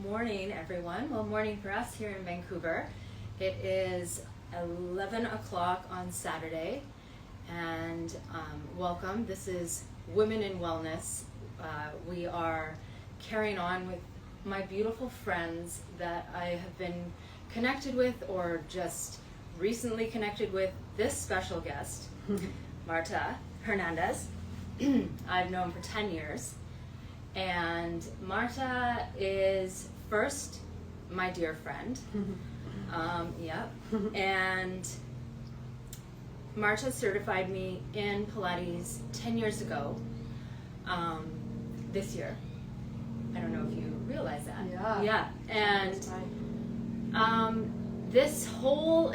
morning, everyone. Well, morning for us here in Vancouver. It is 11 o'clock on Saturday, and welcome. This is Women in Wellness. We are carrying on with my beautiful friends that I have been connected with or just recently connected with. This special guest, Marta Hernandez. I've known for 10 years. And Marta is first my dear friend. And Marta certified me in Pilates 10 years ago, this year. I don't know if you realize that. Yeah. And this whole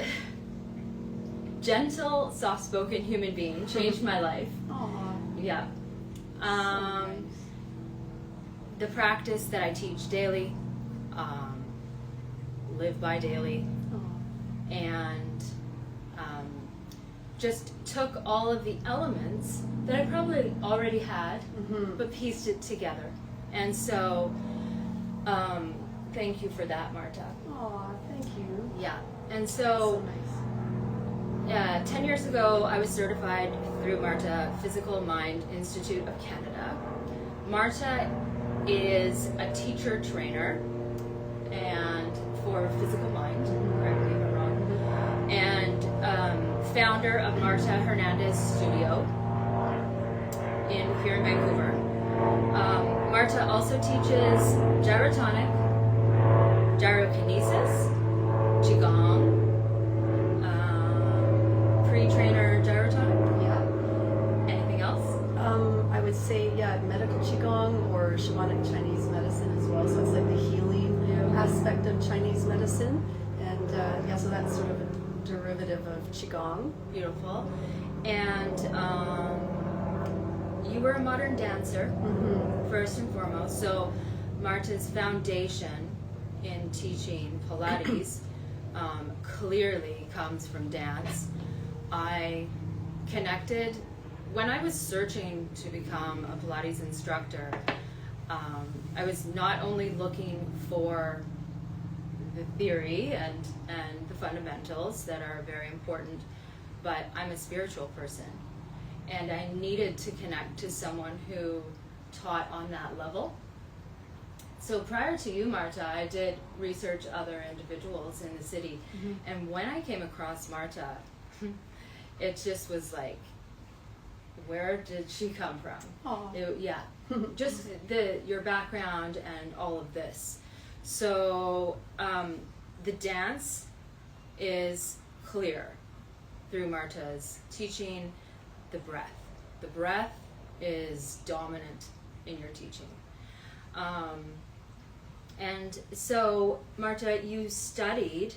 gentle, soft-spoken human being changed my life. Aww. Yeah. So nice. The practice that I teach daily, live by daily, and just took all of the elements that I probably already had, but pieced it together. And so, thank you for that, Marta. Aw, thank you. Yeah. And so, nice. 10 years ago, I was certified through Marta Physicalmind Institute of Canada. Marta is a teacher trainer and for physical mind, correct me if I'm wrong, and founder of Marta Hernandez Studio here in Vancouver. Marta also teaches GYROTONIC, GYROKINESIS, Gong, Pre-Trainer GYROTONIC. Yeah. Anything else? I would say, medical Qigong or shamanic Chinese medicine as well. So it's like the healing aspect of Chinese medicine. And so that's sort of a derivative of Qigong. Beautiful. And you were a modern dancer, first and foremost. So Marta's foundation in teaching Pilates clearly comes from dance. I connected when I was searching to become a Pilates instructor. I was not only looking for the theory and the fundamentals that are very important, but I'm a spiritual person, and I needed to connect to someone who taught on that level. So prior to you, Marta, I did research other individuals in the city, and when I came across Marta, it just was like, where did she come from? Just your background and all of this. So the dance is clear through Marta's teaching. The breath is dominant in your teaching. And so, Marta, you studied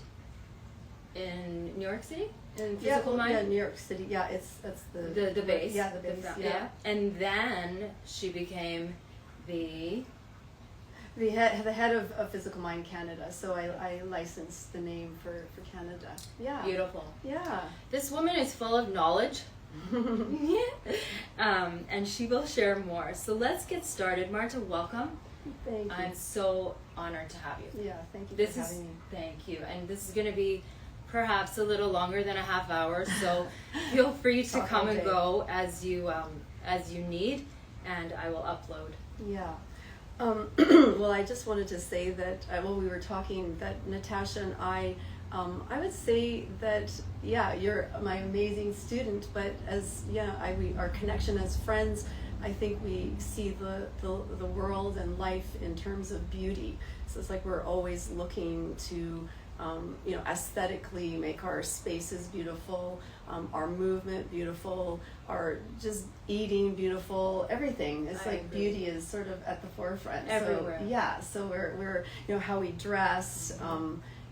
in New York City? In Physical Mind? Yeah, New York City. Yeah, that's the base. Yeah, the base. Yeah. And then she became the head of Physical Mind Canada. So I licensed the name for Canada. Yeah. Beautiful. Yeah. This woman is full of knowledge. And she will share more. So let's get started. Marta, welcome. Thank you. I'm so honored to have you. Yeah, thank you for having me. Thank you. And this is going to be perhaps a little longer than a half hour, so feel free to come and go as you need, and I will upload. Yeah. Well, I just wanted to say that while we were talking, that Natasha and I would say that you're my amazing student, but as our connection as friends, I think we see the world and life in terms of beauty. So it's like we're always looking to aesthetically make our spaces beautiful, our movement beautiful, our just eating beautiful, everything. It's like beauty is sort of at the forefront. Everywhere. So we're how we dress,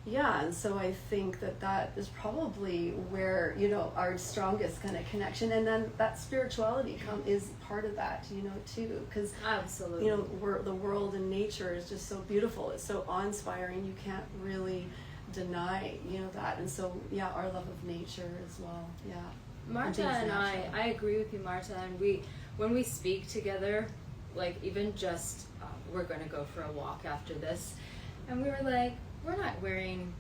and so I think that is probably where our strongest kind of connection, and then that spirituality is part of that, too, because absolutely, the world and nature is just so beautiful. It's so awe-inspiring. You can't really deny that, and so our love of nature as well. Marta and I agree with you, Marta, and when we speak together, like even just we're going to go for a walk after this, And we were like, we're not wearing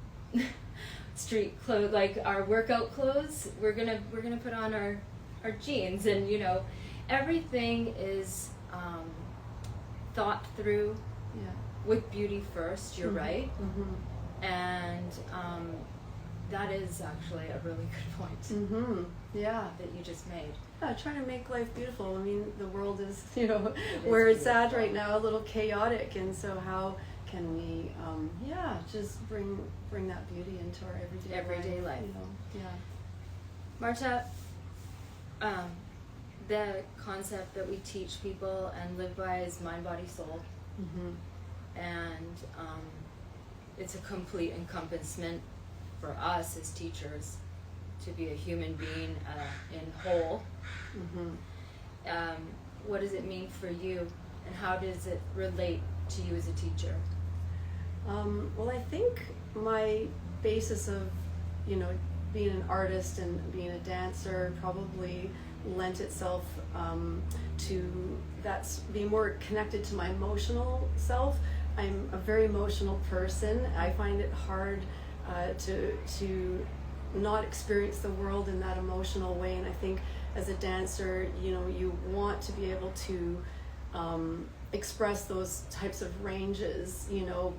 street clothes, like our workout clothes. We're gonna put on our jeans, and you know, everything is thought through with beauty first. You're right, and that is actually a really good point. Yeah, that you just made. Yeah, trying to make life beautiful. I mean, the world is, you know, where it's at right now, a little chaotic, and so how can we, just bring that beauty into our everyday life? You know? Yeah. Marta, the concept that we teach people and live by is mind, body, soul, and it's a complete encompassment for us as teachers to be a human being in whole. What does it mean for you, and how does it relate to you as a teacher? Well, I think my basis of, you know, being an artist and being a dancer probably lent itself to being more connected to my emotional self. I'm a very emotional person. I find it hard to not experience the world in that emotional way, and I think as a dancer, you know, you want to be able to express those types of ranges, you know,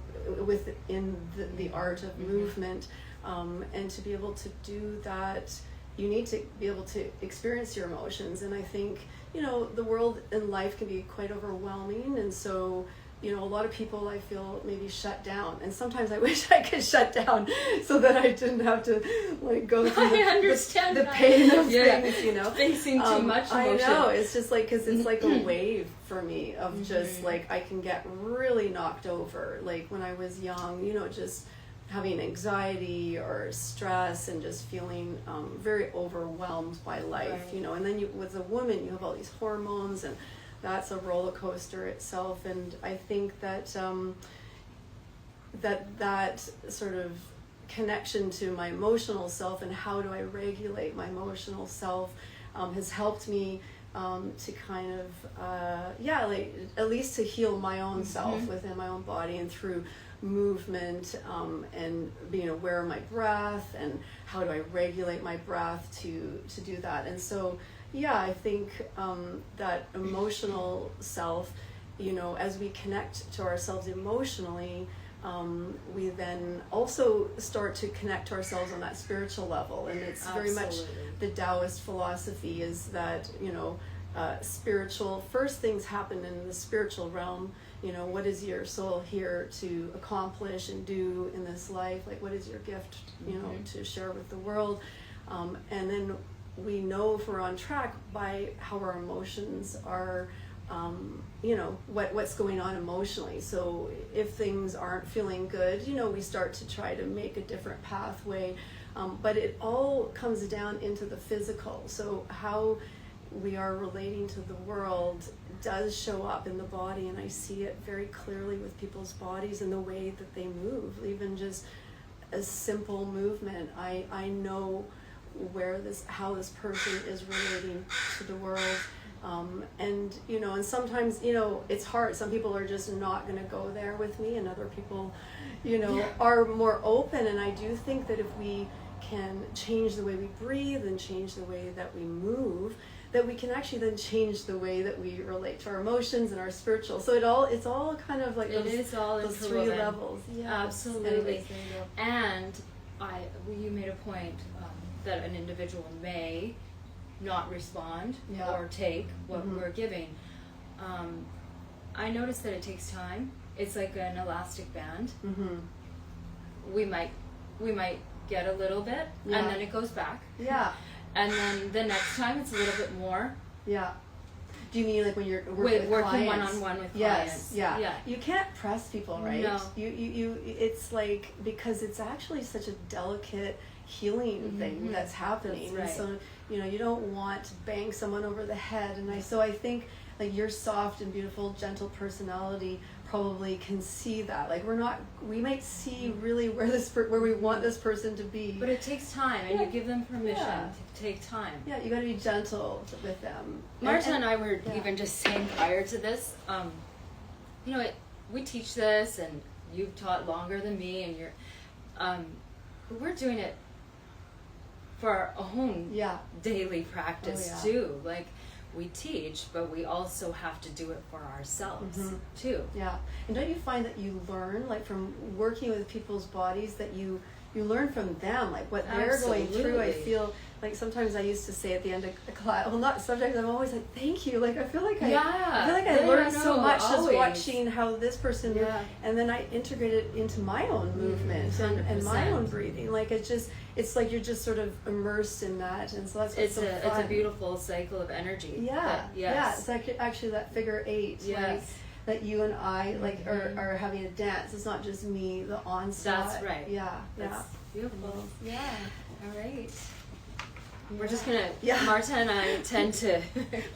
within the art of movement, and to be able to do that, you need to be able to experience your emotions. And I think, you know, the world and life can be quite overwhelming, and so, you know, a lot of people, I feel, maybe shut down, and sometimes I wish I could shut down so that I didn't have to like go through the pain of things, you know, facing too much emotion. I know, it's just like, because it's like a wave for me of just like, I can get really knocked over, like when I was young, you know, just having anxiety or stress and just feeling very overwhelmed by life, you know. And then as a woman, you have all these hormones, and that's a roller coaster itself. And I think that that sort of connection to my emotional self and how do I regulate my emotional self has helped me to kind of like at least to heal my own self within my own body, and through movement, and being aware of my breath and how do I regulate my breath to do that. And so I think that emotional self, you know, as we connect to ourselves emotionally, we then also start to connect to ourselves on that spiritual level. And it's very much the Taoist philosophy is that, you know, spiritual, first things happen in the spiritual realm. You know, what is your soul here to accomplish and do in this life? Like, what is your gift, you know, to share with the world? And then we know if we're on track by how our emotions are, you know, what's going on emotionally. So if things aren't feeling good, you know, we start to try to make a different pathway. But it all comes down into the physical. So how we are relating to the world does show up in the body, and I see it very clearly with people's bodies and the way that they move. Even just a simple movement, I know how this person is relating to the world. And, you know, and sometimes, you know, it's hard. Some people are just not going to go there with me, and other people, you know, are more open. And I do think that if we can change the way we breathe and change the way that we move, that we can actually then change the way that we relate to our emotions and our spiritual. So it's all kind of like those three levels. Yeah, absolutely. And you made a point that an individual may not respond or take what we're giving. I noticed that it takes time. It's like an elastic band. We might get a little bit, and then it goes back. And then the next time it's a little bit more. Do you mean like when you're working one-on-one with clients? Yeah. You can't press people, right? No. You it's like, because it's actually such a delicate healing thing that's happening. That's right. And so, you know, you don't want to bang someone over the head. And so I think like your soft and beautiful, gentle personality probably can see that. Like we might see really where we want this person to be. But it takes time, and you give them permission to take time. Yeah, you got to be gentle with them. Marta and I were even just saying prior to this, you know, we teach this, and you've taught longer than me, and you're, we're doing it for our own daily practice too. Like, we teach, but we also have to do it for ourselves too. Yeah. And don't you find that you learn, like, from working with people's bodies, that you learn from them, like what they're going through? I feel like sometimes I used to say at the end of a class, well, not sometimes, I'm always like, thank you. Like, I feel like I learned so much just watching how this person moved, and then I integrate it into my own movement and my own breathing. Like, it's like you're just sort of immersed in that, and so that's what's so fun. It's a beautiful cycle of energy. Yeah, it's like actually that figure 8. Like, that you and I like are having a dance. It's not just me, the onslaught. That's right. That's beautiful. Yeah. All right. We're just gonna. Marta and I tend to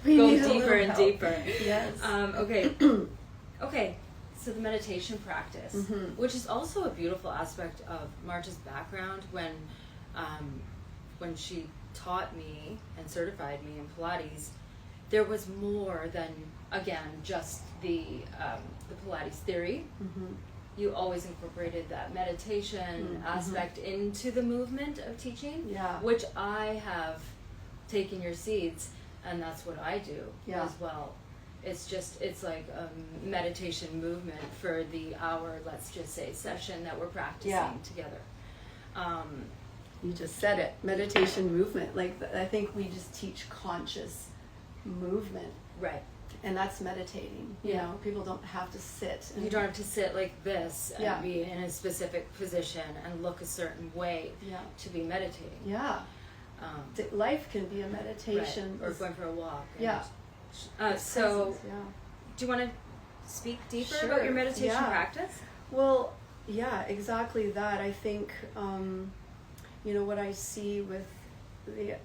go deeper and deeper. Yes. Okay. Okay. So the meditation practice, which is also a beautiful aspect of Marta's background, when she taught me and certified me in Pilates, there was more than, again, just the Pilates theory. You always incorporated that meditation aspect into the movement of teaching, which I have taken your seeds, and that's what I do as well. It's like a meditation movement for the hour, let's just say, session that we're practicing together. You just said it, meditation movement. Like, I think we just teach conscious movement. Right. And that's meditating. You know, people don't have to sit. You don't have to sit like this and be in a specific position and look a certain way to be meditating. Yeah. Life can be a meditation. Right. Or going for a walk. So, do you want to speak deeper about your meditation practice? Well, yeah, exactly that. I think, what I see with the,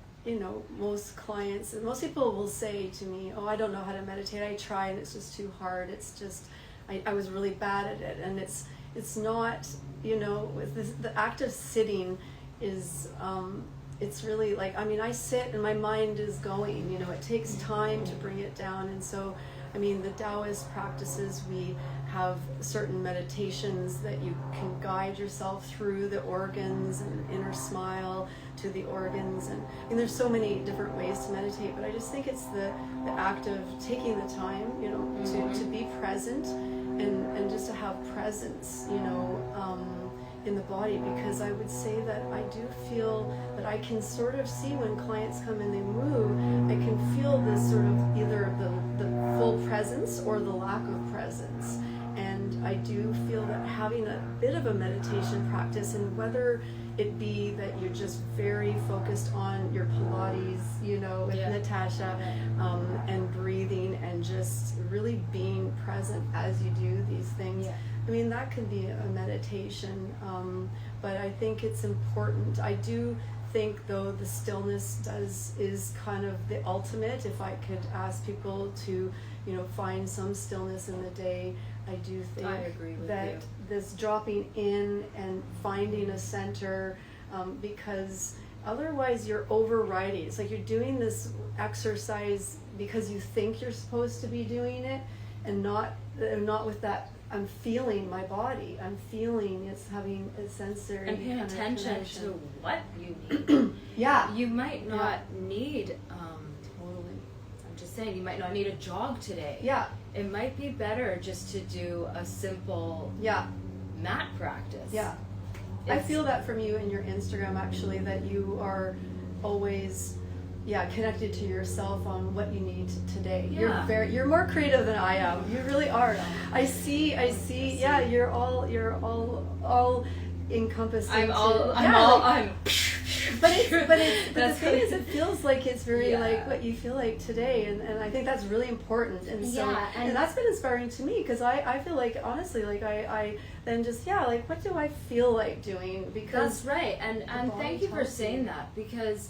most clients, and most people will say to me, oh, I don't know how to meditate. I try and it's just too hard. It's just, I was really bad at it. And it's not, with this, the act of sitting is, it's really like, I sit and my mind is going, it takes time to bring it down. And so, the Taoist practices, we have certain meditations that you can guide yourself through the organs and inner smile to the organs. And there's so many different ways to meditate, but I just think it's the act of taking the time, to be present and just to have presence, in the body, because I would say that I do feel that I can sort of see when clients come and they move, I can feel this sort of either the full presence or the lack of presence. And I do feel that having a bit of a meditation practice, and whether it be that you're just very focused on your Pilates, with Natasha, and breathing and just really being present as you do these things. That can be a meditation, but I think it's important. I do think, though, the stillness is kind of the ultimate. If I could ask people to, find some stillness in the day, I do think that this dropping in and finding a center, because otherwise you're overriding. It's like you're doing this exercise because you think you're supposed to be doing it, and not with that. I'm feeling my body. I'm feeling it's having a sensory and paying attention to what you need. You might not need. Totally. I'm just saying, you might not need a jog today. It might be better just to do a simple mat practice. I feel that from you in your Instagram, actually, that you are always connected to yourself on what you need today. You're more creative than I am. You really are. I see. You're all encompassing. But the thing is, it feels like it's very like what you feel like today, and I think that's really important. And so, and that's been inspiring to me, because I feel like, honestly, like I then just like, what do I feel like doing? Because that's right. And thank you for saying that, because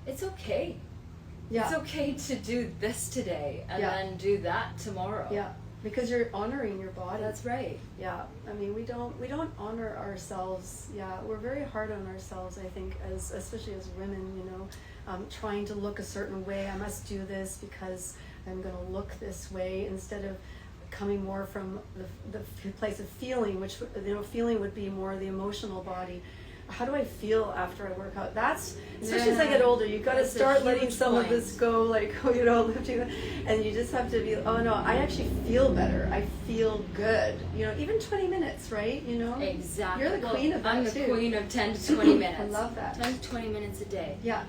it's okay. It's okay to do this today and then do that tomorrow. Because you're honoring your body. That's right. We don't honor ourselves. We're very hard on ourselves, I think, especially as women, trying to look a certain way. I must do this because I'm going to look this way, instead of coming more from the place of feeling, which, you know, feeling would be more the emotional body. How do I feel after I work out? That's, especially as I get older, you've got to start letting some of this go, like, you know, lifting that, and you just have to be, oh no, I actually feel better. I feel good. You know, even 20 minutes, right? You know? Exactly. You're the queen of that, I'm the too. queen of 10 to 20 minutes. I love that. 10 to 20 minutes a day. Yeah.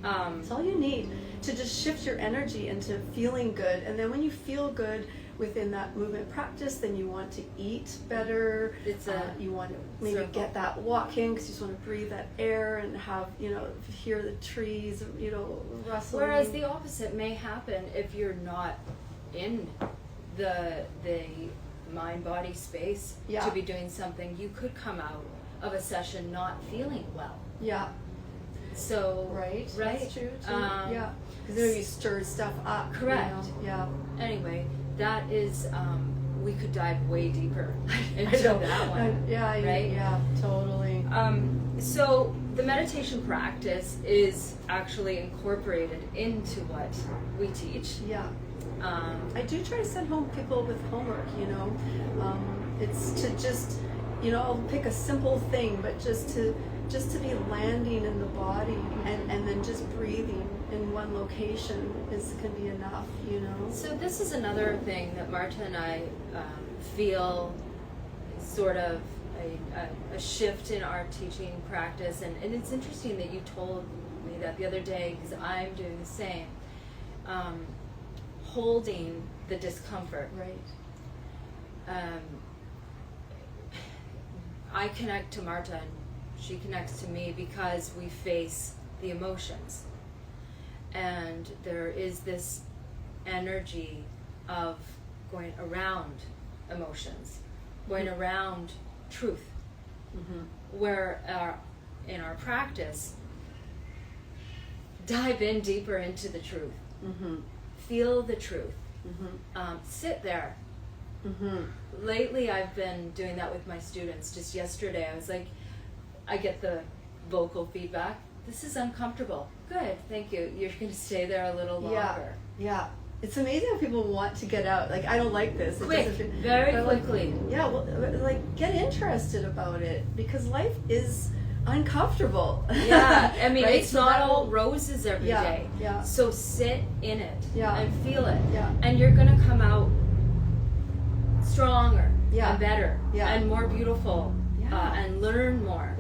It's all you need to just shift your energy into feeling good. And then when you feel good within that movement practice, then you want to eat better. You want to maybe circle. get that walk in because you just want to breathe that air and have, you know, hear the trees, you know, rustling. Whereas the opposite may happen if you're not in the mind-body space to be doing something. You could come out of a session not feeling well. Yeah. So right. That's true too. Yeah. Because then you stir stuff up. Correct. You know? Yeah. Anyway, that is, we could dive way deeper into that one. Right? Yeah, totally. So the meditation practice is actually incorporated into what we teach. Yeah. I do try to send home people with homework, you know. It's to just, you know, I'll pick a simple thing, but just to be landing in the body and then just breathing in one location can be enough, you know. So this is another thing that Marta and I feel sort of a shift in our teaching practice, and it's interesting that you told me that the other day, because I'm doing the same. Holding the discomfort. Right. I connect to Marta and she connects to me because we face the emotions. And there is this energy of going around emotions, going around truth, where in our practice, dive in deeper into the truth, feel the truth, sit there. Lately I've been doing that with my students. Just yesterday I was like, I get the vocal feedback. This is uncomfortable. Good, thank you. You're going to stay there a little longer. Yeah. It's amazing how people want to get out. Like, I don't like this. Very quickly. Yeah, well, like, get interested about it, because life is uncomfortable. Yeah, I mean, right? it's not all roses every day. Yeah. So sit in it and feel it. Yeah. And you're going to come out stronger Yeah. and better Yeah. and more beautiful and learn more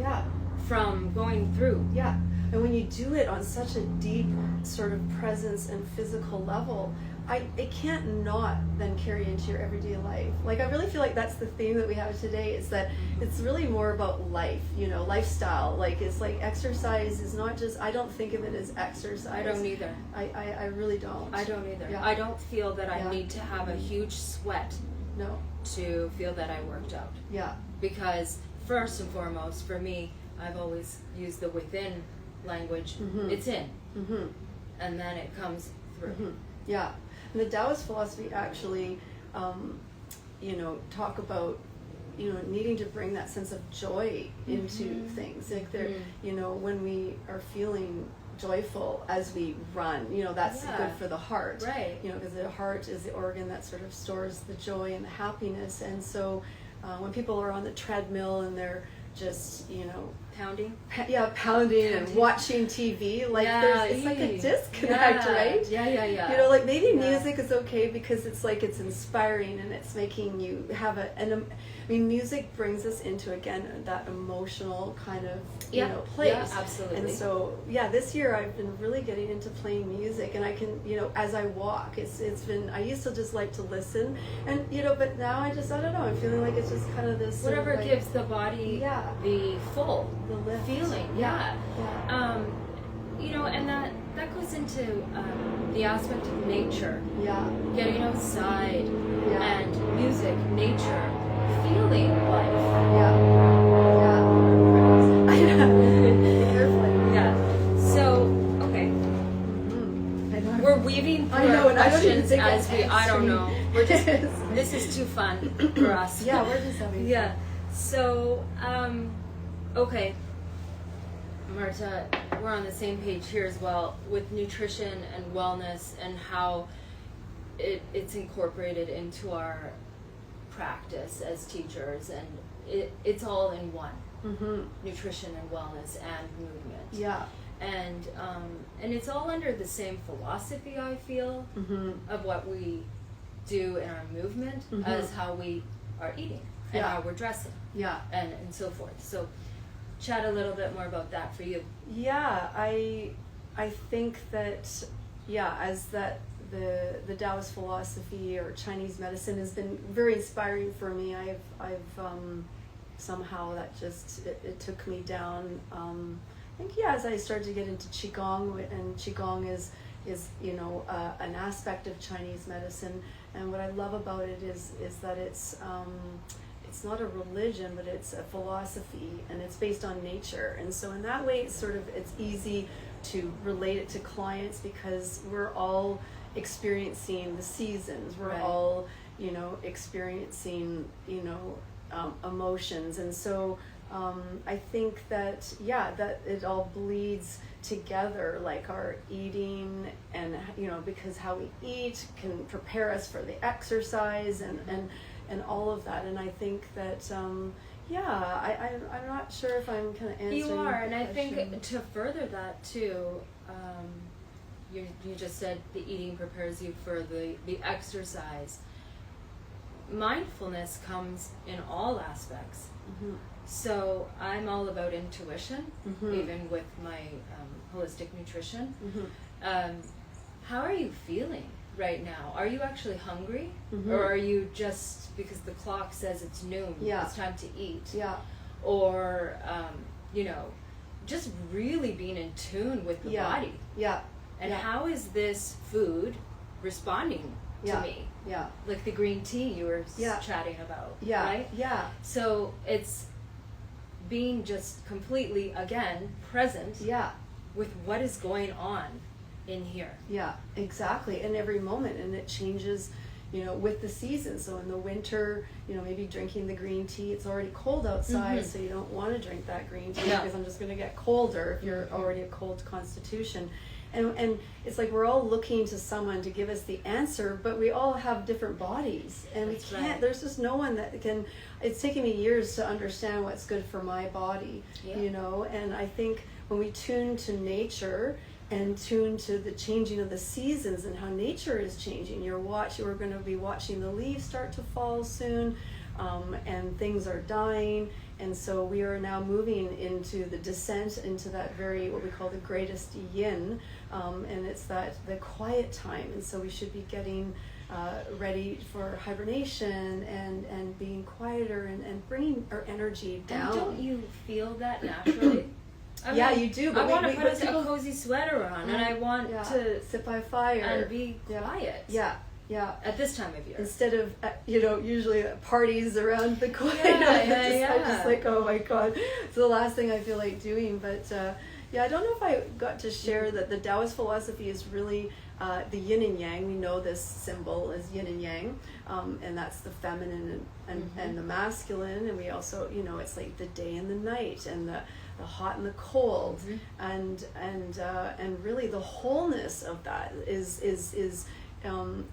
from going through. Yeah. And when you do it on such a deep sort of presence and physical level, it can't not then carry into your everyday life. Like, I really feel like that's the theme that we have today, is that it's really more about life, you know, lifestyle. Like, it's like exercise is not just, I don't think of it as exercise. I don't either. I really don't. I don't either. Yeah. I don't feel that I need to have a huge sweat to feel that I worked out. Yeah. Because first and foremost, for me, I've always used the within language. It's in. And then it comes through. Yeah. And the Taoist philosophy actually, you know, talk about, you know, needing to bring that sense of joy into things. Like, there, you know, when we are feeling joyful as we run, you know, that's good for the heart. Right. You know, because the heart is the organ that sort of stores the joy and the happiness. And so when people are on the treadmill and they're just, you know, pounding and watching TV, like it's like a disconnect, right? Yeah. You know, like, maybe music is okay because it's like it's inspiring and it's making you have I mean, music brings us into, again, that emotional kind of you know, place. Yeah, absolutely. And so this year I've been really getting into playing music, and I can, you know, as I walk, it's been, I used to just like to listen, and you know, but now I don't know, I'm feeling like it's just kind of this whatever like, gives the body the lift. feeling. You know, and that goes into the aspect of nature. Getting outside and music, nature, feeling life. So, okay. We're weaving through our questions as we, I don't know. We're just, this is too fun for us. Yeah, we're just having fun. So, okay. Marta, we're on the same page here as well with nutrition and wellness, and how it's incorporated into our practice as teachers, and it's all in one. Nutrition and wellness and movement. Yeah. And it's all under the same philosophy, I feel, of what we do in our movement as how we are eating and how we're dressing. Yeah. And so forth. So chat a little bit more about that for you. Yeah, I think that, as that the Taoist philosophy or Chinese medicine has been very inspiring for me. I've somehow that just it took me down. I think as I started to get into Qigong, and Qigong is an aspect of Chinese medicine, and what I love about it is that it's not a religion, but it's a philosophy, and it's based on nature. And so in that way, it's easy to relate it to clients, because we're all experiencing the seasons. We're all, experiencing, emotions. And so I think that, that it all bleeds together, like our eating, and, because how we eat can prepare us for the exercise and all of that. And I think that, I'm not sure if I'm kind of answering you are, and question. I think to further that too, you just said the eating prepares you for the exercise. Mindfulness comes in all aspects. So I'm all about intuition, even with my holistic nutrition. How are you feeling right now? Are you actually hungry? Or are you just, because the clock says it's noon, it's time to eat? Or, just really being in tune with the body. And how is this food responding to me? Like the green tea you were chatting about, right? So it's being just completely, again, present with what is going on in here. Exactly. And every moment, and it changes, with the season. So in the winter, maybe drinking the green tea, it's already cold outside, so you don't want to drink that green tea because I'm just going to get colder if you're already a cold constitution. And it's like we're all looking to someone to give us the answer, but we all have different bodies, and we can't, there's just no one that can. It's taken me years to understand what's good for my body, and I think when we tune to nature and tune to the changing of the seasons and how nature is changing, we're going to be watching the leaves start to fall soon, and things are dying. And so we are now moving into the descent into that what we call the greatest yin, and it's the quiet time. And so we should be getting ready for hibernation and being quieter and bringing our energy down. And don't you feel that naturally? You do. But I want to put a cozy sweater on, and I want to sit by fire and be quiet. At this time of year, instead of usually parties around the corner. I'm just like, oh my god, it's the last thing I feel like doing. But I don't know if I got to share that the Taoist philosophy is really the yin and yang. We know this symbol as yin and yang, and that's the feminine and the masculine. And we also, it's like the day and the night, and the hot and the cold, and really the wholeness of that is.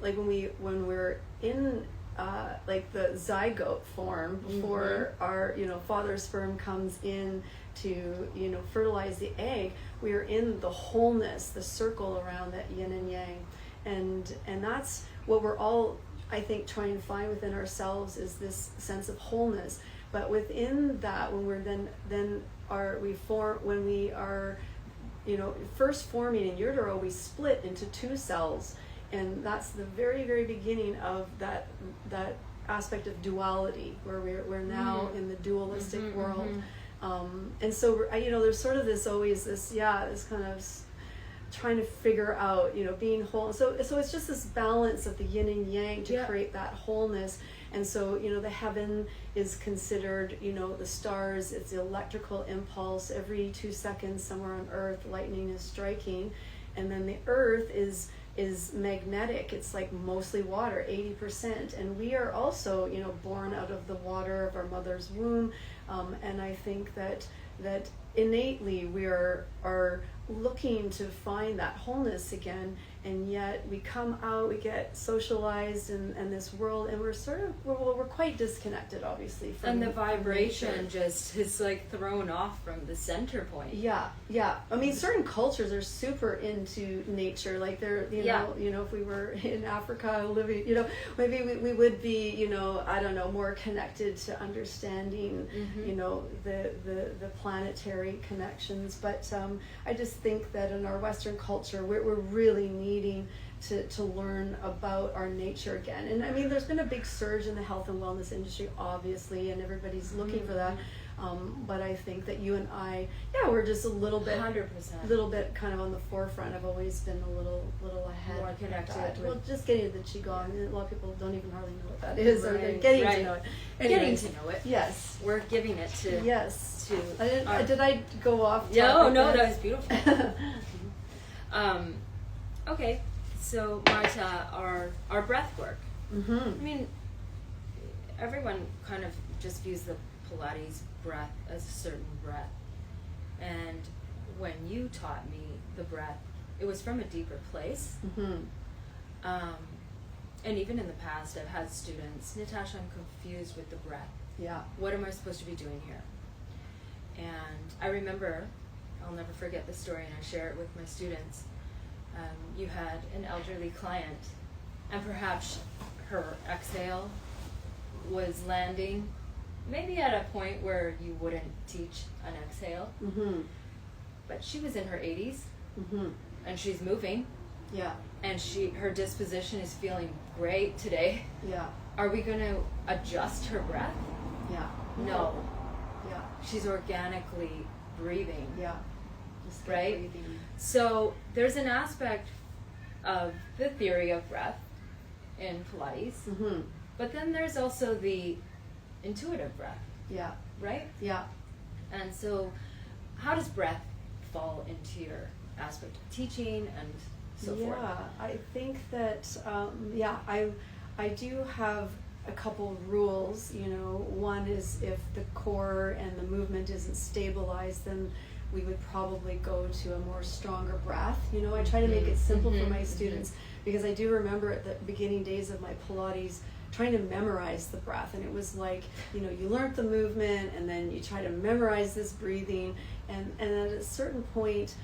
Like when we're in like the zygote form before our father's sperm comes in to fertilize the egg, we are in the wholeness, the circle around that yin and yang, and that's what we're all, I think, trying to find within ourselves, is this sense of wholeness. But within that, when we're when we are first forming in utero, we split into two cells. And that's the very, very beginning of that aspect of duality, where we're now in the dualistic world. And so there's sort of this kind of trying to figure out being whole. So it's just this balance of the yin and yang to create that wholeness. And so the heaven is considered the stars. It's the electrical impulse. Every 2 seconds somewhere on Earth, lightning is striking, and then the Earth is magnetic. It's like mostly water, 80%, and we are also born out of the water of our mother's womb, and I think that innately we are looking to find that wholeness again, and yet we come out, we get socialized in this world, and we're sort of, we're quite disconnected, obviously. And the vibration just is like thrown off from the center point. Yeah. I mean, certain cultures are super into nature. Like they're, you know, if we were in Africa living, you know, maybe we would be, you know, I don't know, more connected to understanding, you know, the planetary connections. But I just think that in our Western culture, we're really needing to learn about our nature again. And I mean, there's been a big surge in the health and wellness industry, obviously, and everybody's looking for that. But I think that you and I, we're just a little bit, 100%, kind of on the forefront. I've always been a little ahead, more connected. Well, just getting to the Qigong. A lot of people don't even hardly know what that is. Or they're getting to know it. Anyways, getting to know it. Yes, we're giving it to. Yes. To. Did I go off? No, that was beautiful. Okay, so Marta, our breath work. I mean, everyone kind of just views the Pilates breath as a certain breath, and when you taught me the breath, it was from a deeper place. And even in the past, I've had students, Natasha, I'm confused with the breath. Yeah. What am I supposed to be doing here? And I remember, I'll never forget the story, and I share it with my students. You had an elderly client, and perhaps her exhale was landing maybe at a point where you wouldn't teach an exhale. But she was in her 80s, and she's moving. Yeah. And her disposition is feeling great today. Yeah. Are we going to adjust her breath? Yeah. No. Yeah. She's organically breathing. Yeah. Just right? breathing. So there's an aspect of the theory of breath in Pilates, but then there's also the intuitive breath. Yeah. Right? Yeah. And so how does breath fall into your aspect of teaching and so forth? Yeah, I think that, I do have a couple rules. You know, one is if the core and the movement isn't stabilized, then we would probably go to a more stronger breath. You know, I try to make it simple for my students, because I do remember at the beginning days of my Pilates trying to memorize the breath, and it was like, you know, you learned the movement and then you try to memorize this breathing, and at a certain point,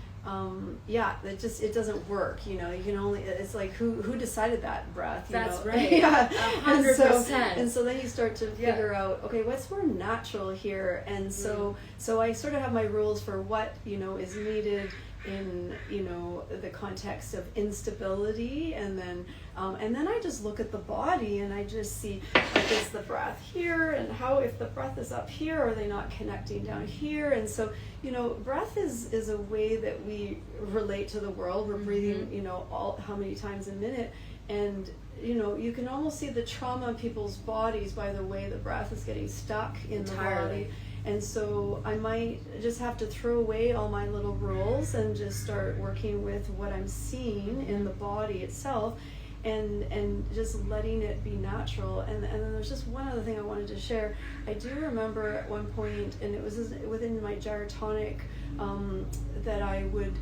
it doesn't work. You know, you can only, it's like who decided that breath? That's know? right. Yeah, 100%. And so then you start to figure out, okay, what's more natural here? And so I sort of have my rules for what, you know, is needed in, you know, the context of instability, and then I just look at the body and I just see, like, is the breath here, and how, if the breath is up here, are they not connecting down here? And so, you know, breath is a way that we relate to the world. We're breathing, you know, how many times a minute, and you know, you can almost see the trauma in people's bodies by the way the breath is getting stuck in the body. And so I might just have to throw away all my little rules and just start working with what I'm seeing in the body itself, and just letting it be natural. And then there's just one other thing I wanted to share. I do remember at one point, and it was within my gyrotonic, that I would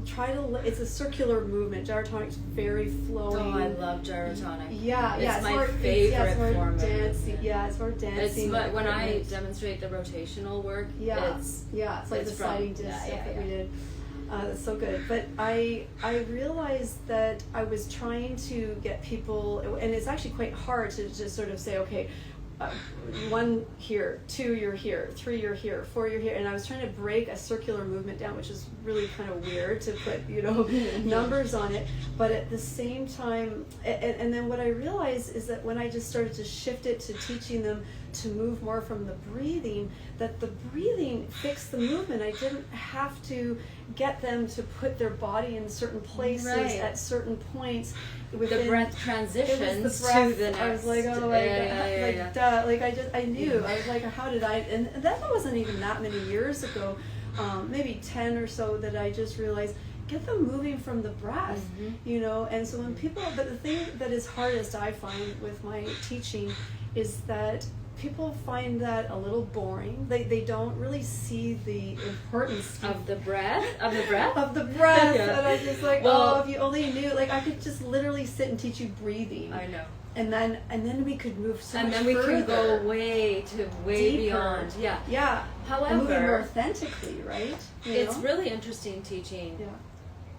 try to, it's a circular movement. Gyrotonic's very flowing. Oh, I love gyrotonic. Yeah, it's my favorite form of movement. Yeah, it's more dancing. It's when I demonstrate the rotational work. It's like the sliding disc stuff that we did. That's so good. But I realized that I was trying to get people, and it's actually quite hard to just sort of say, okay, 1 here, 2 you're here, 3 you're here, 4 you're here, and I was trying to break a circular movement down, which is really kind of weird to put, you know, numbers on it. But at the same time, and then what I realized is that when I just started to shift it to teaching them to move more from the breathing, that the breathing fixed the movement. I didn't have to get them to put their body in certain places at certain points. The breath transitions the breath, to the next. I was like, oh my God, duh. Like I knew. I was like, how did I? And that wasn't even that many years ago, maybe 10 or so, that I just realized, get them moving from the breath, you know. And so when people, but the thing that is hardest, I find, with my teaching is that people find that a little boring. They don't really see the importance Of the breath? Of the breath? of the breath. Yeah. And I'm just like, Well- oh, if you only knew, like I could just literally sit and teach you breathing. I know. And then we could move so And much then we further. can go way Deeper. beyond. Yeah. Yeah. And moving more However, authentically, right? You it's know? really interesting teaching Yeah.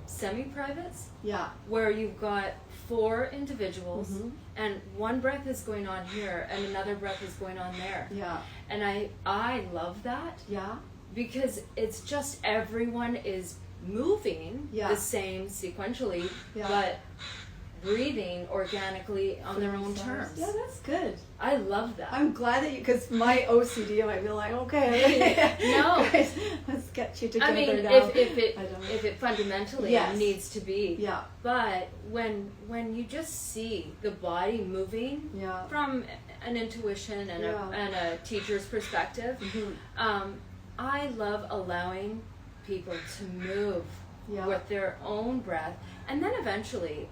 semi-privates Yeah. where you've got 4 individuals Mhm. and one breath is going on here and another breath is going on there. Yeah. And I love that Yeah. because it's just everyone is moving Yeah. the same sequentially, Yeah. but breathing organically on their own terms. Yeah, that's good. I love that. I'm glad that you, because my OCD might be like, okay, No. guys, let's get you together I mean, now. if I don't know. it fundamentally Yes. needs to be, Yeah. but when you just see the body moving Yeah. from an intuition and Yeah. and a teacher's perspective, Mhm. I love allowing people to move Yeah. with their own breath, and then eventually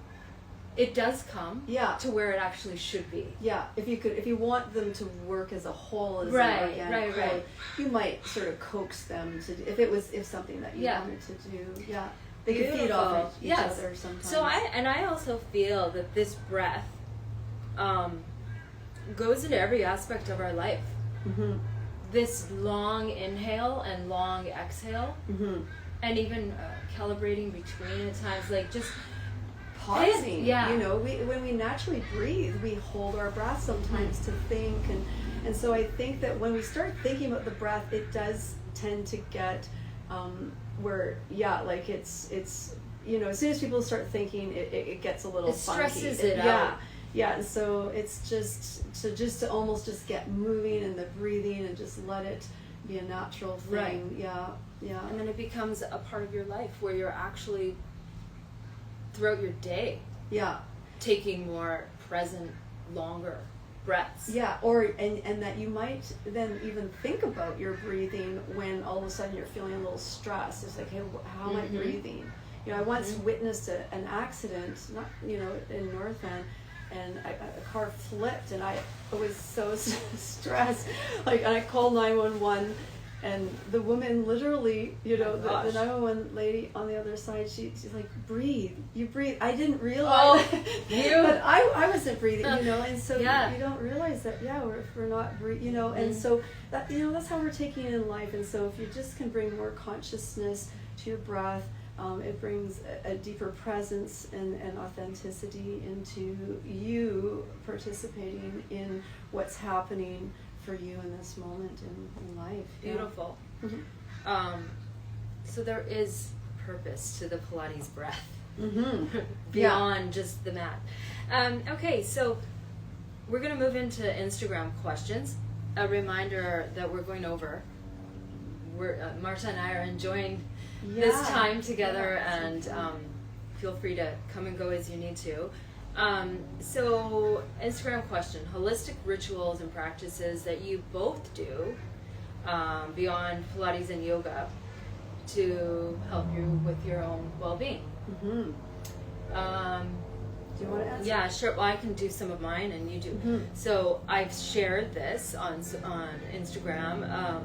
it does come Yeah. to where it actually should be. Yeah, if you want them to work as a whole, as Right, an organic right. whole, you might sort of coax them to, if something that you Yeah. wanted to do. Yeah, they could feed off Beautiful. each Yes. other sometimes. So I also feel that this breath goes into every aspect of our life. Mhm. This long inhale and long exhale, Mhm. and even calibrating between at times, like just Pausing. Yeah. You know, when we naturally breathe, we hold our breath sometimes to think, and so I think that when we start thinking about the breath, it does tend to get where like it's you know, as soon as people start thinking, it gets a little It stresses funky. it Yeah. out. Yeah, and so it's just to almost just get moving in the breathing and just let it be a natural thing. Right. Yeah, yeah. and then it becomes a part of your life where you're actually throughout your day Yeah. taking more present, longer breaths. Yeah, or and that you might then even think about your breathing when all of a sudden you're feeling a little stressed. It's like, hey, how am I Mhm. breathing? You know, I once witnessed an accident, not in North End, and a car flipped, and I was so stressed. Like, and I called 911, and the woman literally, the gosh. 911 lady on the other side, she's like, breathe, you breathe. I didn't realize, but I wasn't breathing, and so Yeah. you don't realize that, if we're not breathing, and so that, that's how we're taking it in life. And so if you just can bring more consciousness to your breath, it brings a deeper presence and authenticity into you participating in what's happening for you in this moment in life. Yeah. Beautiful. Mhm. So there is purpose to the Pilates breath Mm-hmm. beyond just the mat. Okay, so we're going to move into Instagram questions. A reminder that we're going over. Marta and I are enjoying this time together, and feel free to come and go as you need to. So Instagram question: holistic rituals and practices that you both do beyond Pilates and yoga to help you with your own well-being. Mm-hmm. Do you want to answer? Yeah, sure. Well, I can do some of mine, and you do. Mhm. So I've shared this on Instagram,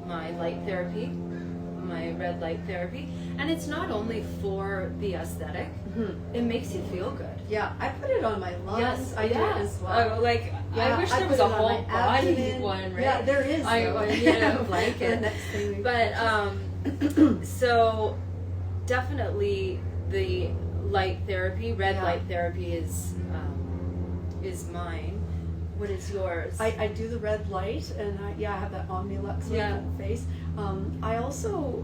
my light therapy, my red light therapy, and it's not only for the aesthetic. Mm-hmm. It makes you feel good. Yeah, I put it on my lungs. Yes, I do it as well. I wish there was put a it on whole my body abdomen. one, right? Yeah, there is. I though. need a blanket. The next thing we But so definitely the light therapy, red light therapy is mine. What is yours? I do the red light, and I have that Omnilux face. I also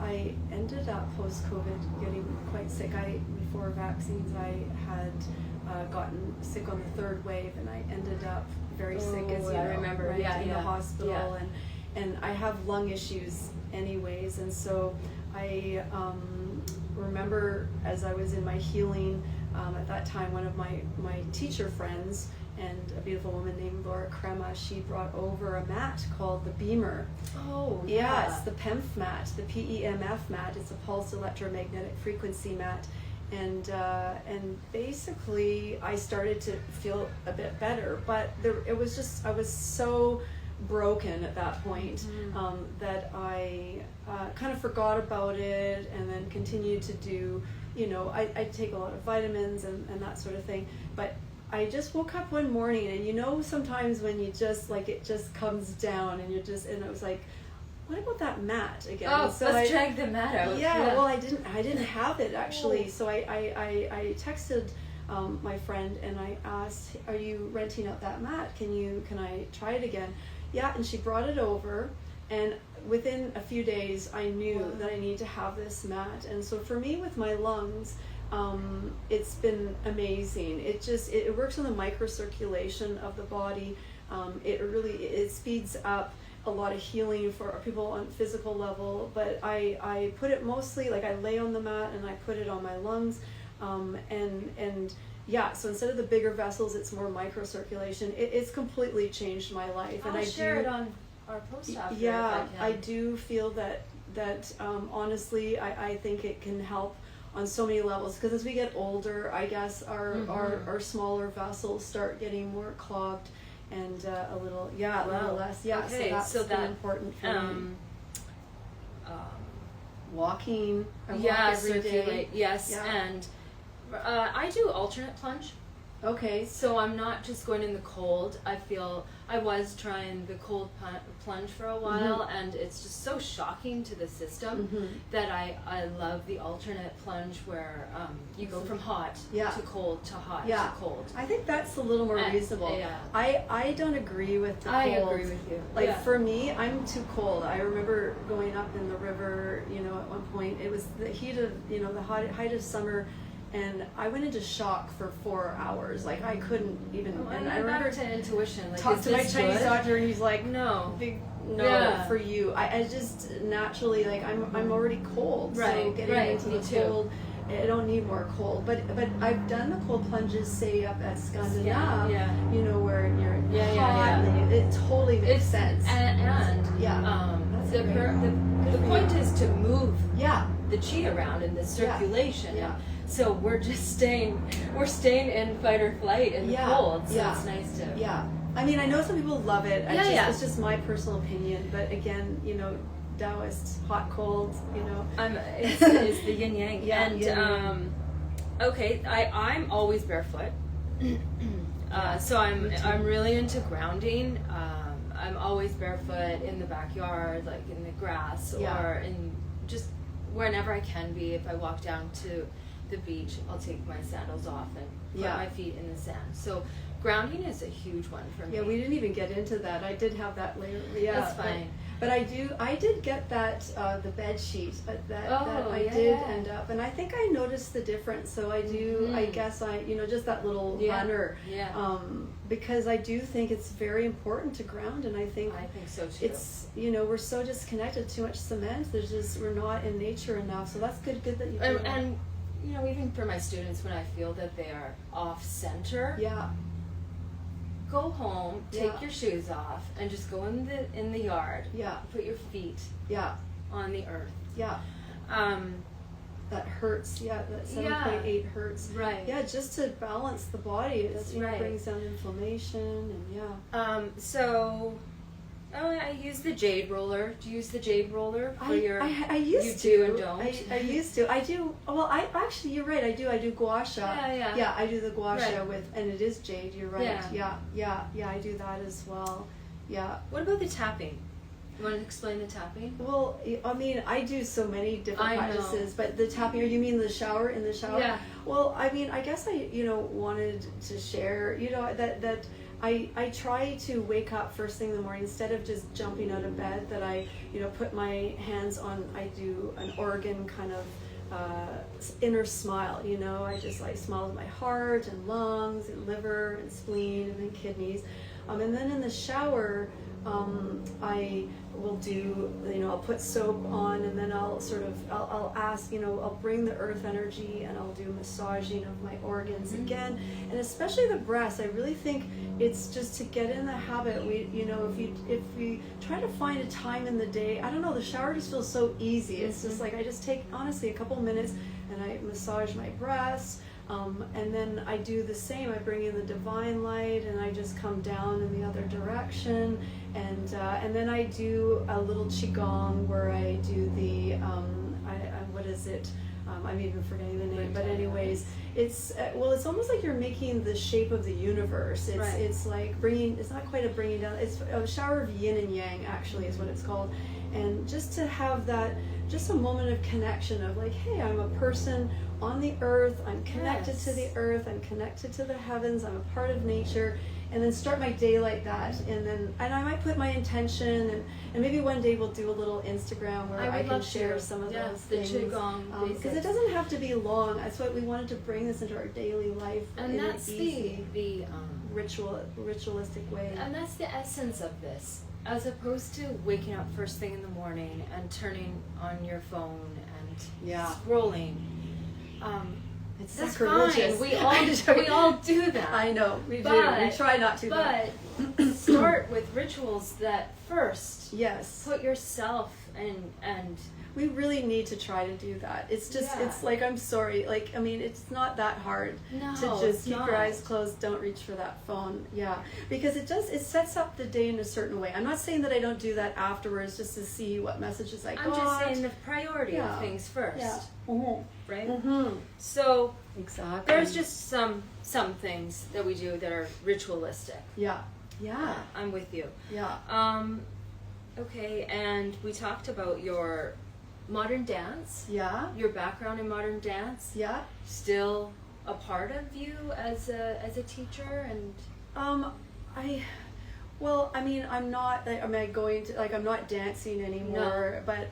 I ended up post-COVID getting quite sick. Before vaccines, I had gotten sick on the third wave, and I ended up very sick, as you know, remember. Right, in the hospital, Yeah. and I have lung issues anyways, and so I remember as I was in my healing at that time, one of my teacher friends and a beautiful woman named Laura Crema, she brought over a mat called the Beamer. Oh, Yeah, it's the PEMF mat, the PEMF mat. It's a pulsed electromagnetic frequency mat. And basically I started to feel a bit better, but I was so broken at that point, that I kind of forgot about it, and then continued to do, I take a lot of vitamins and that sort of thing. But I just woke up one morning, and sometimes when you just it just comes down, and and I was like, what about that mat again? Oh, so let's drag the mat out. Yeah, well, I didn't have it actually. Oh. So I texted my friend, and I asked, are you renting out that mat? Can I try it again? Yeah, and she brought it over, and within a few days I knew that I needed to have this mat. And so for me, with my lungs, it's been amazing. It works on the microcirculation of the body. It speeds up a lot of healing for people on physical level, but I put it mostly, I lay on the mat and I put it on my lungs, and yeah, so instead of the bigger vessels, it's more microcirculation. It's completely changed my life. I'll share it on our post after. Yeah, I do feel that honestly, I think it can help on so many levels, because as we get older, I guess our smaller vessels start getting more clogged, and a little less. Yeah, okay, so that's important for me. Walking. I walk every day. Yes, yeah. And I do alternate plunge. Okay. So I'm not just going in the cold. I was trying the cold plunge for a while, and it's just so shocking to the system that I love the alternate plunge where you go from hot to cold to hot to cold. I think that's a little more reasonable. Yeah. I don't agree with the cold. I agree with you. For me, I'm too cold. I remember going up in the river, at one point. It was the heat of, the height of summer, and I went into shock for 4 hours. I couldn't even. And I remember to intuition. Talked to my Chinese doctor, and he's like, "No, for you." I just naturally I'm already cold. Right. So getting into the cold, I don't need more cold. But I've done the cold plunges, say up at Scandinavia. Yeah. Where you're hot. And it totally makes sense. And the point is to move the chi around in the circulation. Yeah. So we're staying in fight or flight in the cold. So it's nice to. Yeah. I mean, I know some people love it. It's just my personal opinion. But again, Taoist, hot, cold, It's the yin yang. Yeah, and yin-yang. Okay, I'm always barefoot. So I'm really into grounding. I'm always barefoot in the backyard, in the grass, or in just wherever I can be. If I walk down to the beach, I'll take my sandals off and put my feet in the sand. So grounding is a huge one for me. Yeah, we didn't even get into that. I did have that later. Yeah, that's fine. But I did get that the bed sheet that I did end up, and I think I noticed the difference. So I do. I guess just that little runner. Yeah. Because I do think it's very important to ground, and I think so too. It's we're so disconnected, too much cement. We're not in nature enough. So that's good that you do. And even for my students, when I feel that they are off center. Yeah. Go home, take your shoes off, and just go in the yard. Yeah. Put your feet. On the earth. Yeah. That hertz. Yeah. That 7.8 hertz. Right. Yeah. Just to balance the body. It brings down inflammation and So. Oh, I use the jade roller. Do you use the jade roller for your? I used to. You do and don't. I used to. I do. Well, actually, you're right. I do. I do gua sha. Yeah. I do the gua sha and it is jade. You're right. Yeah. I do that as well. Yeah. What about the tapping? You want to explain the tapping? Well, I mean, I do so many different practices, but the tapping. You mean the shower? In the shower? Yeah. Well, I mean, I guess I wanted to share. That. I try to wake up first thing in the morning instead of just jumping out of bed, that I put my hands on. I do an organ kind of inner smile. I just smile to my heart and lungs and liver and spleen and then kidneys, and then in the shower I will do, I'll put soap on, and then I'll ask, I'll bring the earth energy, and I'll do massaging of my organs again, and especially the breasts. I really think it's just to get in the habit. If we try to find a time in the day, I don't know, the shower just feels so easy. It's just like I just take, honestly, a couple minutes and I massage my breasts. And then I do the same. I bring in the divine light, and I just come down in the other direction, and then I do a little qigong where I do the what is it? I'm even forgetting the name. But anyways, it's it's almost like you're making the shape of the universe. It's like bringing. It's not quite a bringing down. It's a shower of yin and yang. Actually, is what it's called. And just to have that, just a moment of connection of like, hey, I'm a person on the earth, I'm connected to the earth, I'm connected to the heavens, I'm a part of nature, and then start my day like that. And I might put my intention, and maybe one day we'll do a little Instagram where I can share some of those things. The Qigong. Because it doesn't have to be long. That's why we wanted to bring this into our daily life. And in that's an easy, the ritualistic way. And that's the essence of this. As opposed to waking up first thing in the morning and turning on your phone and scrolling. It's that's sacrilegious. fine. We all do that. I know, we do. We try not to. But start with rituals that first put yourself and we really need to try to do that. It's just it's like, I'm sorry, like, I mean, it's not that hard to just keep your eyes closed, don't reach for that phone. Because it sets up the day in a certain way. I'm not saying that I don't do that afterwards just to see what messages I got. I'm just saying the priority of things first. Right? So exactly, there's just some things that we do that are ritualistic. I'm with you. Okay, and we talked about your modern dance. Your background in modern dance. Still a part of you as a teacher, and I'm not. I'm not dancing anymore. No. But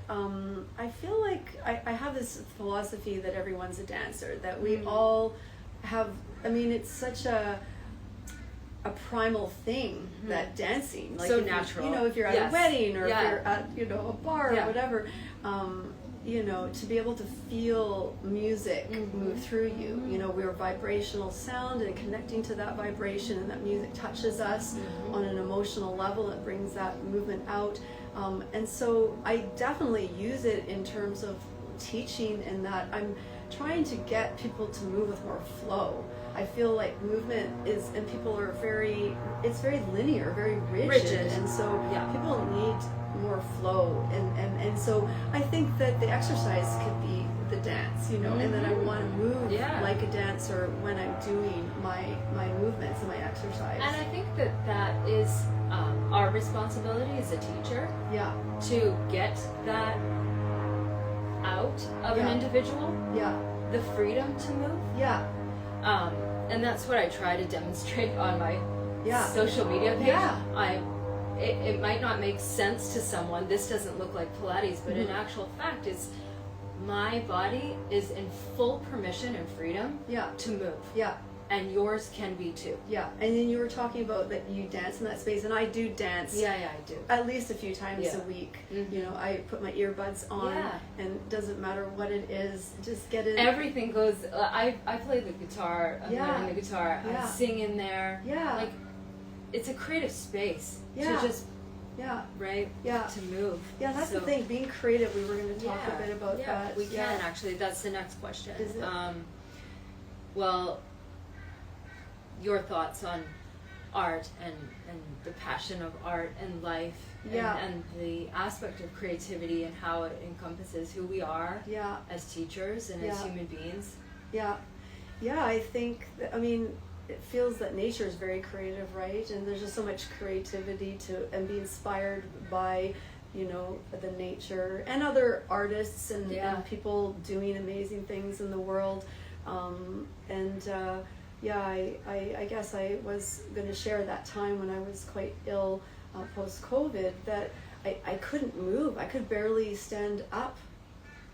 I feel like I have this philosophy that everyone's a dancer. That we all have. I mean, it's such a primal thing, that dancing, like so if natural. If you're at a wedding, or if you're at a bar or whatever, to be able to feel music move through you. We're vibrational sound, and connecting to that vibration, and that music touches us on an emotional level. It brings that movement out, and so I definitely use it in terms of teaching, in that I'm trying to get people to move with more flow. I feel like movement is, and people are it's very linear, very rigid. And so people need more flow, and so I think that the exercise could be the dance, and then I want to move like a dancer when I'm doing my movements and my exercise. And I think that is our responsibility as a teacher to get that out of an individual, the freedom to move. And that's what I try to demonstrate on my social media page. It might not make sense to someone. This doesn't look like Pilates, but in actual fact, my body is in full permission and freedom to move. And yours can be too. And then you were talking about that you dance in that space, and I do dance. I do. At least a few times a week. I put my earbuds on, and it doesn't matter what it is, just get in. Everything goes. I play the guitar. I'm playing the guitar. I sing in there. Like, it's a creative space to just. To move. That's the thing. Being creative. We were going to talk a bit about that. We can actually. That's the next question. Is it? Well, your thoughts on art and the passion of art and life and the aspect of creativity and how it encompasses who we are as teachers and as human beings. I think it feels that nature is very creative, right? And there's just so much creativity and be inspired by the nature and other artists and people doing amazing things in the world. I guess I was going to share that time when I was quite ill post-COVID, that I couldn't move. I could barely stand up.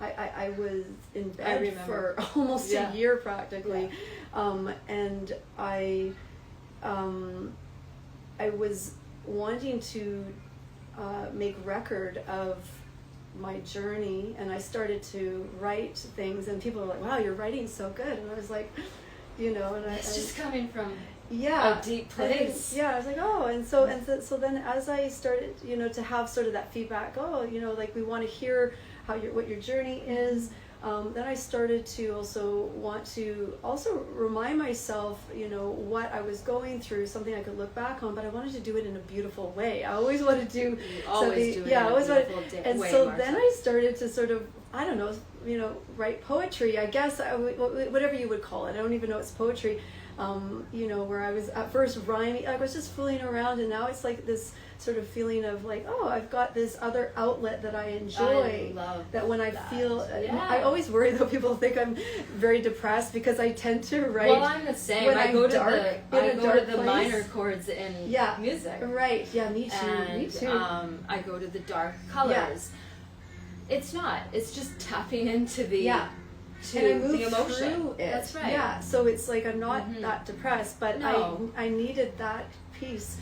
I was in bed for almost a year practically. And I was wanting to make record of my journey, and I started to write things, and people were like, "Wow, you're writing so good," and I was like, and It's just coming from a deep place. I was like, oh, and so then as I started, to have sort of that feedback, like we want to hear what your journey is. Then I started to also want to remind myself, what I was going through, something I could look back on, but I wanted to do it in a beautiful way. I always wanted to do always do it in a beautiful and way, so Marta. then I started to sort of, I don't know, write poetry, I guess, whatever you would call it. I don't even know it's poetry. Where I was at first rhyming, I was just fooling around, and now it's like this sort of feeling of like, oh, I've got this other outlet that I enjoy. I love that when I that. feel, Yeah. I always worry though people think I'm very depressed because I tend to write. Well, I'm the same. when I I'm go to dark, the in a dark place. minor chords in music. Right. Yeah. Me too. And me too. I go to the dark colors. It's not. It's just tapping into the to and I moved the emotion. through it. That's right. Yeah. So it's like I'm not that depressed, but No. I needed that piece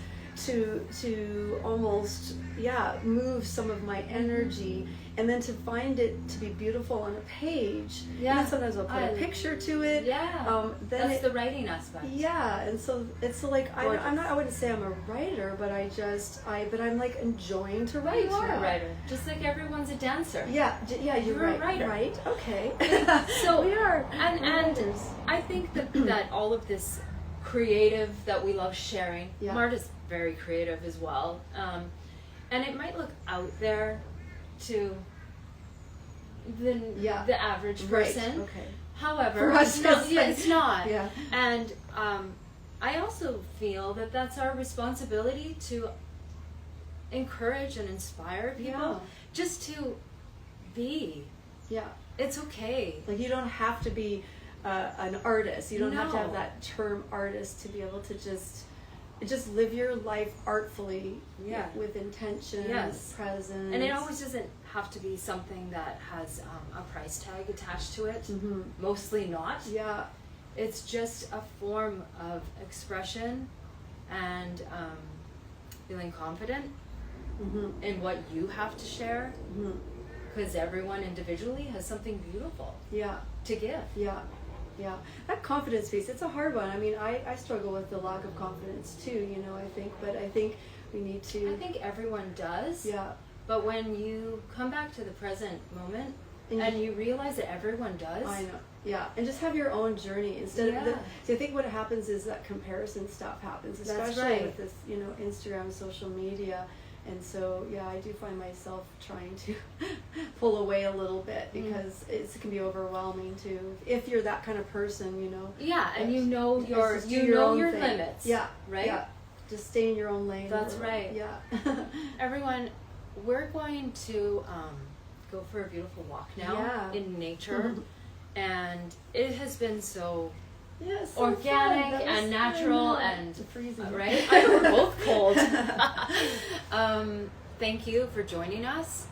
to almost move some of my energy, and then to find it to be beautiful on a page. Yeah. And then sometimes I'll put a picture to it. Yeah. Then That's the writing aspect. Yeah, and so it's like I'm not. I wouldn't say I'm a writer, but but I'm like enjoying to write. You are now. a writer, just like everyone's a dancer. Yeah, you're You're right. a writer. Right. Okay. So we are. And writers. I think that all of this creative that we love sharing. Yeah. Marta's very creative as well, and it might look out there to the average person. Right. Okay. However, For us, it's not. Yeah. And I also feel that that's our responsibility to encourage and inspire people just to be. Yeah. It's okay. Like you don't have to be an artist. You don't have to have No. that term artist to be able to just live your life artfully, with intention, presence. And it always doesn't have to be something that has a price tag attached to it. Mm-hmm. Mostly not. Yeah. It's just a form of expression and feeling confident in what you have to share. Because everyone individually has something beautiful to give. Yeah, that confidence piece, it's a hard one. I mean, I struggle with the lack of confidence too, I think, but I think we need to... I think everyone does. Yeah. But when you come back to the present moment and you realize that everyone does... I know, yeah. And just have your own journey instead of... See, I think what happens is that comparison stuff happens, especially with this, Instagram, social media. And so, I do find myself trying to pull away a little bit because it can be overwhelming too. If you're that kind of person, Yeah, and you know your thing. limits. Yeah. Right? Yeah. Just stay in your own lane. That's right. Yeah. Everyone, we're going to go for a beautiful walk now in nature. And it has been so... Yes, so organic and natural and freezing. Right? I know we're both cold. Thank you for joining us,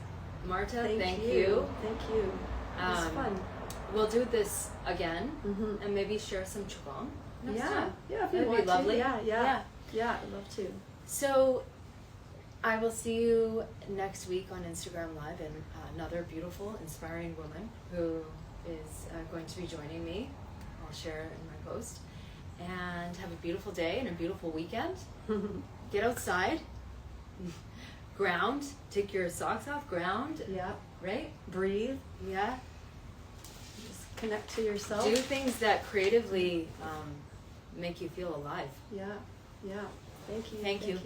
Marta. Thank you. Thank you. It was fun. We'll do this again and maybe share some Qigong next time. Yeah, if you That'd want be lovely. to. Yeah, I'd love to. So I will see you next week on Instagram Live, and another beautiful, inspiring woman who is going to be joining me. I'll share it in my post. And have a beautiful day and a beautiful weekend. Get outside. Ground. Take your socks off. Ground. Yeah. Right? Breathe. Yeah. Just connect to yourself. Do things that creatively make you feel alive. Yeah. Thank you. Thank you.